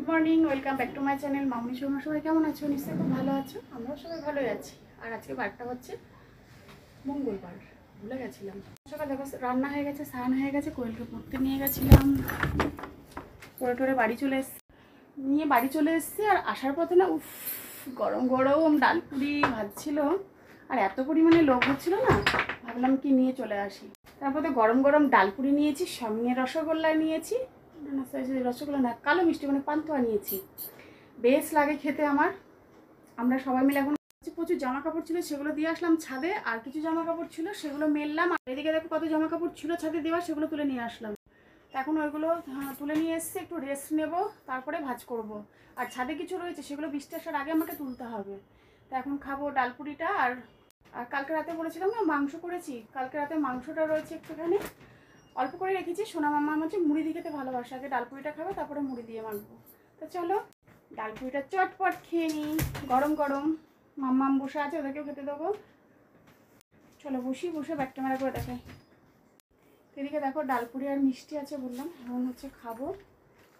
Good morning, welcome back to my channel মামনি। সবাই কেমন আছো? নিশ্চয়ই খুব ভালো আছো। আমরাও সবাই ভালোই আছি। আর আজকে বারটা হচ্ছে মঙ্গলবার, ভুলে গেছিলাম। সকাল দেখো রান্না হয়ে গেছে, স্নান হয়ে গেছে, কোয়েলকে পড়তে নিয়ে গেছিলাম, পড়ে টোরে বাড়ি চলে এসেছি। আর আসার পথে না উফ, গরম গরম ডালপুরি ভাজছিল, আর এত পরিমাণে লোভ হচ্ছিল না, ভাবলাম কি নিয়ে চলে আসি। তারপরে গরম গরম ডালপুরি নিয়েছি, সঙ্গে রসগোল্লা নিয়েছি, রসগোল্লা না, কালো মিষ্টি মানে পান্তুয়া নিয়েছি। বেশ লাগে খেতে আমার। আমরা সবাই মিলে এখন প্রচুর জামা কাপড় ছিল, সেগুলো দিয়ে আসলাম ছাদে। আর কিছু জামা কাপড় ছিল, সেগুলো মেললাম। আর এদিকে দেখো কত জামা কাপড় ছিল ছাদে দেওয়া, সেগুলো তুলে নিয়ে আসলাম। এখন ওইগুলো তুলে নিয়ে এসেছি, একটু রেস্ট নেব, তারপরে ভাজ করব। আর ছাদে কিছু রয়েছে, সেগুলো বৃষ্টি আসার আগে আমাকে তুলতে হবে। তো এখন খাবো ডালপুরিটা। আর কালকে রাতে বলেছিলাম না মাংস করেছি, কালকে রাতে মাংসটা রয়েছে একটুখানি, অল্প করে রেখেছি। সোনা মামা হচ্ছে মুড়ি দিয়ে খেতে ভালোবাসে, আগে ডালপুরিটা খাবে, তারপরে মুড়ি দিয়ে মাখবো। তো চলো ডালপুরিটা চটপট খেয়ে নিই, গরম গরম। মাম্মাম বসে আছে, ওদেরকেও খেতে দেবো। চলো বসে ব্যাক ক্যামেরা করে দেখাই। এদিকে দেখো ডালপুরি আর মিষ্টি আছে বললাম, এখন হচ্ছে খাবো,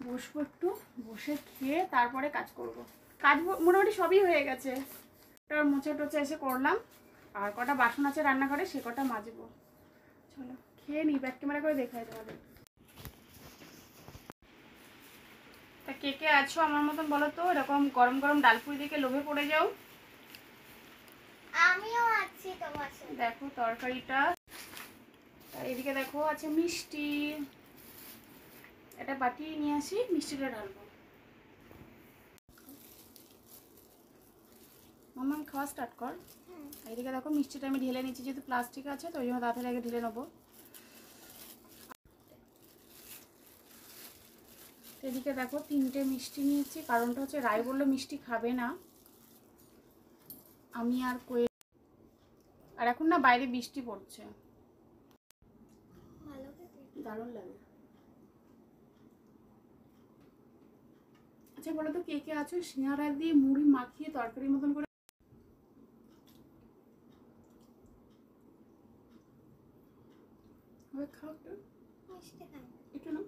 বসবো একটু, বসে খেয়ে তারপরে কাজ করব। কাজ মোটামুটি সবই হয়ে গেছে। ওটা মোছা টোচা এসে করলাম, আর কটা বাসন আছে রান্নাঘরে, সে কটা মাজবো। চলো খেয়ে নিই, ব্যাক ক্যামেরা করে দেখাই তোমাদের। তা কে কে আছো আমার মতন বলো তো, এরকম গরম গরম ডালপুরি দিকে লোভে পড়ে যাও? আমিও আছি তোমার সাথে। দেখো তরকারিটা, এদিকে দেখো আছে মিষ্টি, এটা বাটি নিয়ে আসি, মিষ্টিটা ঢালবো। মাম্মা খাওয়া স্টার্ট কর। এদিকে দেখো মিষ্টিটা আমি ঢেলে নিচ্ছি, যেহেতু প্লাস্টিক আছে তো ওই জন্য তাড়াতাড়ি আগে ঢেলে নেবো। এদিকে দেখো 3টে মিষ্টি নিয়েছি, কারণটা হচ্ছে রায় বললো মিষ্টি খাবে না, আমি আর কোয়েল। আর এখন না বাইরে বৃষ্টি পড়ছে, দারুণ লাগে। আচ্ছা বলো তো কে কে আছো সিঙ্গারা দিয়ে মুড়ি মাখিয়ে তরকারির মতন করে খাও? একটু মিষ্টি খাই একটু না,